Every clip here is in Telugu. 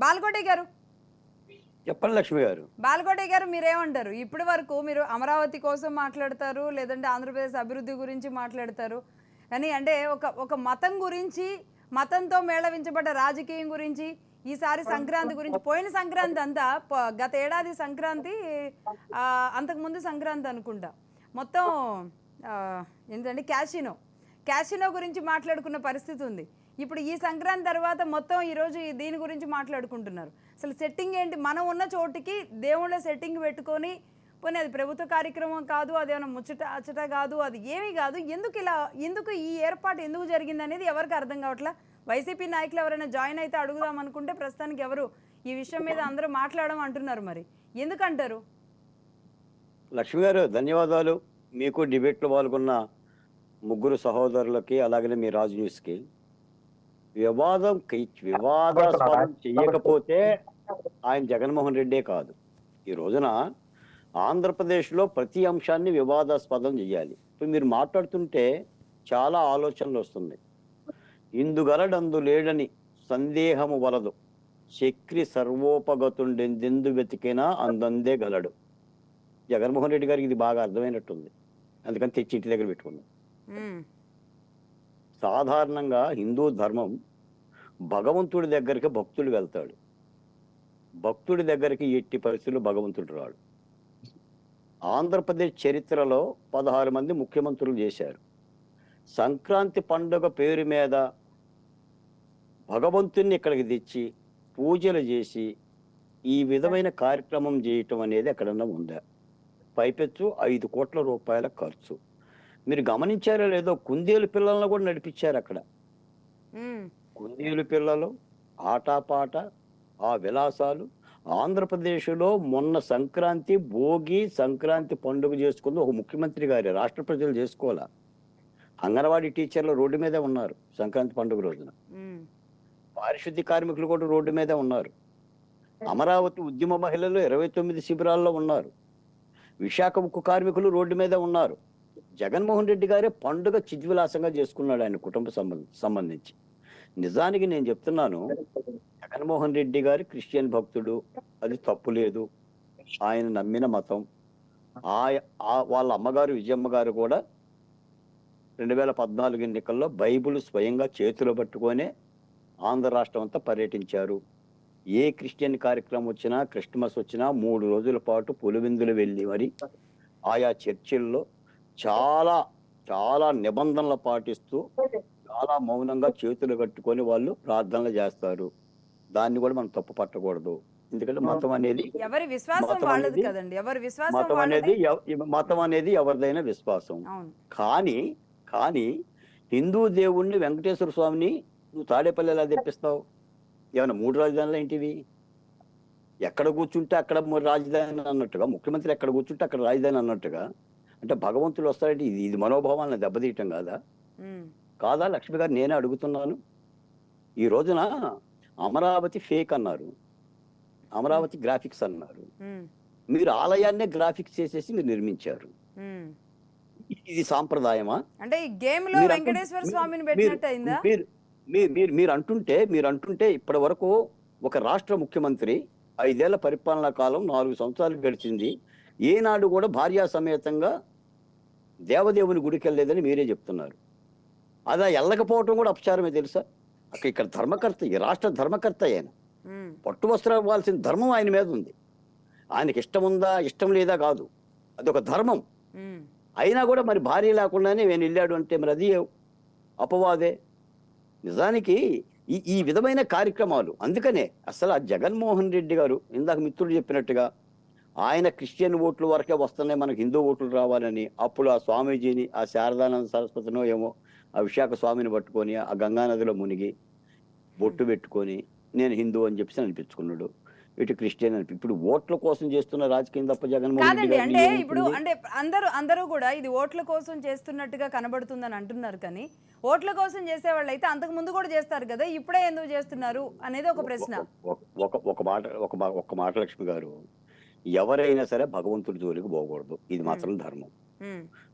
బాల్కోటి గారు చెప్పండి లక్ష్మి గారు. బాల్కోటి గారు మీరేమంటారు? ఇప్పటి వరకు మీరు అమరావతి కోసం మాట్లాడతారు, లేదంటే ఆంధ్రప్రదేశ్ అభివృద్ధి గురించి మాట్లాడతారు. కానీ అంటే ఒక ఒక మతం గురించి, మతంతో మేళవించబడ్డ రాజకీయం గురించి, ఈసారి సంక్రాంతి గురించి, పోయిన సంక్రాంతి అంతా గత ఏడాది సంక్రాంతి, అంతకుముందు సంక్రాంతి అనుకుంటా, మొత్తం ఏంటంటే క్యాసినో గురించి మాట్లాడుకున్న పరిస్థితి ఉంది. ఇప్పుడు ఈ సంక్రాంతి తర్వాత మొత్తం ఈరోజు దీని గురించి మాట్లాడుకుంటున్నారు. అసలు సెట్టింగ్ ఏంటి? మనం ఉన్న చోటికి దేవుళ్ళ సెట్టింగ్ పెట్టుకొని, పోనీ అది ప్రభుత్వ కార్యక్రమం కాదు, అదేమైనా అచ్చట కాదు, అది ఏమీ కాదు, ఎందుకు ఈ ఏర్పాటు ఎందుకు జరిగింది అనేది ఎవరికి అర్థం కావట్లా. వైసీపీ నాయకులు ఎవరైనా జాయిన్ అయితే అడుగుదాం అనుకుంటే ప్రస్తుతానికి ఎవరు ఈ విషయం మీద అందరూ మాట్లాడడం అంటున్నారు. మరి ఎందుకంటారు? లక్ష్మి గారు ధన్యవాదాలు. మీకు డిబేట్లో పాల్గొన్న ముగ్గురు సహోదరులకి, అలాగనే మీ రాజు న్యూస్కి. వివాదాస్పదం చెయ్యకపోతే ఆయన జగన్మోహన్ రెడ్డే కాదు. ఈ రోజున ఆంధ్రప్రదేశ్లో ప్రతి అంశాన్ని వివాదాస్పదం చెయ్యాలి. ఇప్పుడు మీరు మాట్లాడుతుంటే చాలా ఆలోచనలు వస్తుంది. ఇందుగలడందు లేడని సందేహము వలదు, చక్రి సర్వోపగతుండెందెందు వెతికినా అందందే గలడు. జగన్మోహన్ రెడ్డి గారికి ఇది బాగా అర్థమైనట్టుంది, అందుకని తెచ్చి ఇంటి దగ్గర పెట్టుకున్నాం. సాధారణంగా హిందూ ధర్మం భగవంతుడి దగ్గరికి భక్తుడు వెళ్తాడు, భక్తుడి దగ్గరికి ఎట్టి పరిస్థితులు భగవంతుడు రాడు. ఆంధ్రప్రదేశ్ చరిత్రలో 16 మంది ముఖ్యమంత్రులు చేశారు. సంక్రాంతి పండుగ పేరు మీద భగవంతుణ్ణి ఇక్కడికి తెచ్చి పూజలు చేసి ఈ విధమైన కార్యక్రమం చేయటం అనేది ఎక్కడన్నా ఉందా? పైపెచ్చు 5 కోట్ల రూపాయల ఖర్చు. మీరు గమనించారో లేదో, కుందేలు పిల్లలను కూడా నడిపించారు అక్కడ. కుందేలు పిల్లలు, ఆటపాట, ఆ విలాసాలు. ఆంధ్రప్రదేశ్లో మొన్న సంక్రాంతి, భోగి సంక్రాంతి పండుగ చేసుకుంది ఒక ముఖ్యమంత్రి గారి, రాష్ట్ర ప్రజలు చేసుకోవాలా. అంగన్వాడీ టీచర్లు రోడ్డు మీదే ఉన్నారు సంక్రాంతి పండుగ రోజున. పారిశుద్ధ్య కార్మికులు కూడా రోడ్డు మీదే ఉన్నారు. అమరావతి ఉద్యమ మహిళలు 29 శిబిరాల్లో ఉన్నారు. విశాఖ ఉక్కు కార్మికులు రోడ్డు మీద ఉన్నారు. జగన్మోహన్ రెడ్డి గారే పండుగ చిద్విలాసంగా చేసుకున్నాడు ఆయన కుటుంబ సంబంధించి. నిజానికి నేను చెప్తున్నాను, జగన్మోహన్ రెడ్డి గారి క్రిస్టియన్ భక్తుడు, అది తప్పు లేదు. ఆయన నమ్మిన మతం. వాళ్ళ అమ్మగారు విజయమ్మ గారు కూడా 2014 ఎన్నికల్లో బైబుల్ స్వయంగా చేతిలో పట్టుకొనే ఆంధ్ర రాష్ట్రం అంతా పర్యటించారు. ఏ క్రిస్టియన్ కార్యక్రమం వచ్చినా, క్రిస్మస్ వచ్చినా 3 రోజుల పాటు పులివిందులు వెళ్ళి మరి ఆయా చర్చిల్లో చాలా చాలా నిబంధనలు పాటిస్తూ చాలా మౌనంగా చేతులు కట్టుకొని వాళ్ళు ప్రార్థనలు చేస్తారు. దాన్ని కూడా మనం తప్పు పట్టకూడదు. ఎందుకంటే మతం అనేది మతం అనేది ఎవరిదైనా విశ్వాసం. కానీ హిందూ దేవుణ్ణి, వెంకటేశ్వర స్వామిని నువ్వు తాడేపల్లి ఎలా తెప్పిస్తావు? ఏమైనా 3 రాజధానులు ఏంటివి? ఎక్కడ కూర్చుంటే అక్కడ రాజధాని అన్నట్టుగా, ముఖ్యమంత్రి ఎక్కడ కూర్చుంటే అక్కడ రాజధాని అన్నట్టుగా, అంటే భగవంతుడు వస్తాడంటే ఇది మనోభావాలను దెబ్బతీయటం కాదా లక్ష్మి గారు? నేనే అడుగుతున్నాను. ఈ రోజున అమరావతి ఫేక్ అన్నారు, అమరావతి గ్రాఫిక్స్ అన్నారు. మీరు ఆలయాన్నే గ్రాఫిక్స్ చేసేసి మీరు నిర్మించారు. ఇది సాంప్రదాయమా? అంటే ఈ గేమ్ లో వెంకటేశ్వర స్వామిని పెట్టినట్టు అయిందా? మీరు అంటుంటే ఇప్పటి వరకు ఒక రాష్ట్ర ముఖ్యమంత్రి 5 ఏళ్ల పరిపాలనా కాలం, 4 సంవత్సరాలు గడిచింది, ఏనాడు కూడా భార్యా సమేతంగా దేవదేవుని గుడికి వెళ్ళలేదని మీరే చెప్తున్నారు. అలా వెళ్ళకపోవటం కూడా అపచారమే తెలుసా? ఇక్కడ ధర్మకర్త, ఈ రాష్ట్ర ధర్మకర్త ఆయన. పట్టు వస్త్రాలు ఇవ్వాల్సిన ధర్మం ఆయన మీద ఉంది. ఆయనకి ఇష్టం ఉందా ఇష్టం లేదా కాదు, అదొక ధర్మం. అయినా కూడా మరి భార్య లేకుండానే నేను వెళ్ళాడు అంటే మరి అది అపవాదే. నిజానికి ఈ విధమైన కార్యక్రమాలు, అందుకనే అసలు ఆ జగన్మోహన్ రెడ్డి గారు ఇందాక మిత్రుడు చెప్పినట్టుగా ఆయన క్రిస్టియన్ ఓట్లు వరకే వస్తున్నాయి, మనకు హిందూ ఓట్లు రావాలని, అప్పుడు ఆ స్వామీజీని, ఆ శారదానంద సరస్వతినో ఏమో, ఆ విశాఖ స్వామిని పట్టుకొని ఆ గంగానదిలో మునిగి బొట్టు పెట్టుకొని నేను హిందూ అని చెప్పేసి అనిపించుకున్నాడు. ఇటు క్రిస్టియన్ అని. ఇప్పుడు ఓట్ల కోసం చేస్తున్న రాజకీయం తప్ప జగన్మోహన్ రెడ్డి గారు అంటే ఇప్పుడు అంటే అందరూ కూడా ఇది ఓట్ల కోసం చేస్తున్నట్టుగా కనబడుతుందని అంటున్నారు. కానీ ఓట్ల కోసం చేసేవాళ్ళు అయితే అంతకు ముందు కూడా చేస్తారు కదా, ఇప్పుడే ఎందుకు చేస్తున్నారు అనేది ఒక ప్రశ్న. ఒక మాట లక్ష్మి గారు, ఎవరైనా సరే భగవంతుడి జోలికి పోకూడదు, ఇది మాత్రం ధర్మం.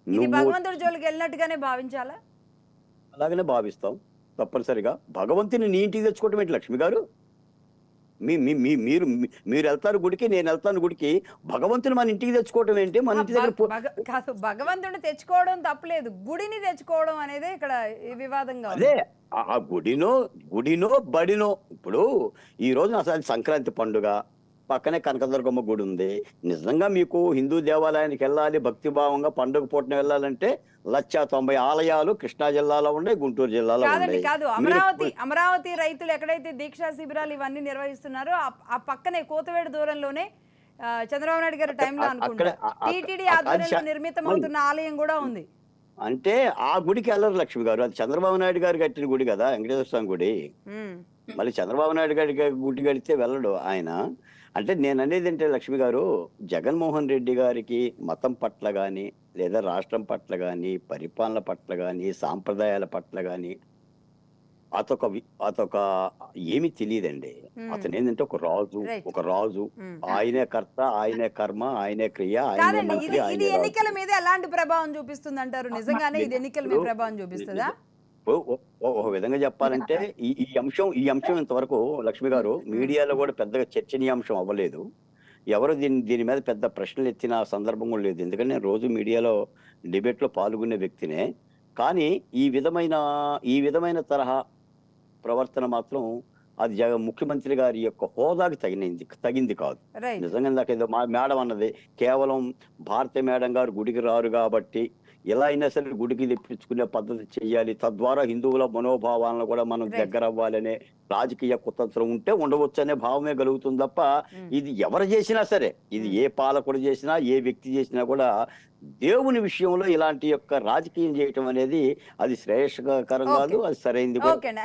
ఇది భగవంతుడి జోలికి వెళ్ళినట్టుగానే భావించాలా? అలాగనే భావిస్తాం. తప్పనిసరిగా భగవంతుని నీ ఇంటికి తెచ్చుకోవటం ఏంటి లక్ష్మి గారు? మీరు వెళ్తారు గుడికి, నేను వెళ్తాను గుడికి. భగవంతుని మన ఇంటికి తెచ్చుకోవటం ఏంటి? మన ఇంటి దగ్గర కాదు, భగవంతుడిని తెచ్చుకోవడం తప్పలేదు, గుడిని తెచ్చుకోవడం అనేది ఇక్కడ ఈ వివాదంగా ఉంది. అదే ఆ గుడినో బడినో. ఇప్పుడు ఈ రోజున అసలు సంక్రాంతి పండుగ, పక్కనే కనకదుర్గమ్మ గుడి ఉంది. నిజంగా మీకు హిందూ దేవాలయానికి వెళ్ళాలి, భక్తిభావంగా పండుగ పూటన వెళ్ళాలంటే 190 ఆలయాలు కృష్ణా జిల్లాలో ఉన్నాయి, గుంటూరు జిల్లాలో కాదండి, ఉన్నాయి. కాదు, అమరావతి రైతులు ఎక్కడైతే దీక్షా శిబిరాలు ఇవన్నీ నిర్వహిస్తున్నారో ఆ పక్కనే కోతవేడు దూరంలోనే చంద్రబాబు నాయుడు గారి టైంలో అనుకుంటా టీటీడీ ఆధ్వర్యంలో నిర్మితమవుతున్న ఆలయం కూడా ఉంది. అంటే ఆ గుడికి వెళ్ళరు లక్ష్మి గారు. అది చంద్రబాబు నాయుడు గారు కట్టిన గుడి కదా, వెంకటేశ్వర స్వామి గుడి. ఉమ్. మళ్ళీ చంద్రబాబు నాయుడు గారి గుడి కడితే వెళ్ళడు ఆయన. అంటే నేను అనేది ఏంటంటే లక్ష్మి గారు, జగన్మోహన్ రెడ్డి గారికి మతం పట్ల కానీ, లేదా రాష్ట్రం పట్ల కానీ, పరిపాలన పట్ల కానీ, సాంప్రదాయాల పట్ల కానీ అతొక ఏమి తెలియదండి. అతను ఏంటంటే Right. ఒక రాజు. ఆయనే కర్త, ఆయనే కర్మ, ఆయనే క్రియ, ఆయనే కాదండి, మంత్రి, ఇది ఆయనే ఎన్నికల రాజు. మీద ఎలాంటి ప్రభావం చూపిస్తుంది అంటారు? నిజంగానే ఇది ఎన్నికల మీద ప్రభావం చూపిస్తుందా? ఒక విధంగా చెప్పాలంటే ఈ అంశం ఇంతవరకు లక్ష్మి గారు మీడియాలో కూడా పెద్దగా చర్చనీయాంశం అవ్వలేదు. ఎవరు దీని మీద పెద్ద ప్రశ్నలు ఎత్తిన సందర్భం కూడా లేదు. ఎందుకంటే నేను రోజు మీడియాలో డిబేట్ లో పాల్గొనే వ్యక్తినే. కానీ ఈ విధమైన తరహా ప్రవర్తన మాత్రం అది ముఖ్యమంత్రి గారి యొక్క హోదాకి తగింది కాదు. రైట్. నిజంగా ఇందాక ఏదో మా మేడం అన్నది, కేవలం భారతి మేడం గారు గుడికి రారు కాబట్టి ఎలా అయినా సరే గుడికి తెప్పించుకునే పద్ధతి చేయాలి, తద్వారా హిందువుల మనోభావాలను కూడా మనం Right. దగ్గర అవ్వాలనే రాజకీయ కుతంత్రం ఉంటే ఉండవచ్చు అనే భావమే కలుగుతుంది తప్ప, ఇది ఎవరు చేసినా సరే, ఇది ఏ పాలకుడు చేసినా, ఏ వ్యక్తి చేసినా కూడా దేవుని విషయంలో ఇలాంటి యొక్క రాజకీయం చేయటం అనేది అది శ్రేయస్కరం కాదు, Okay. అది సరైంది కూడా ఓకే అండి.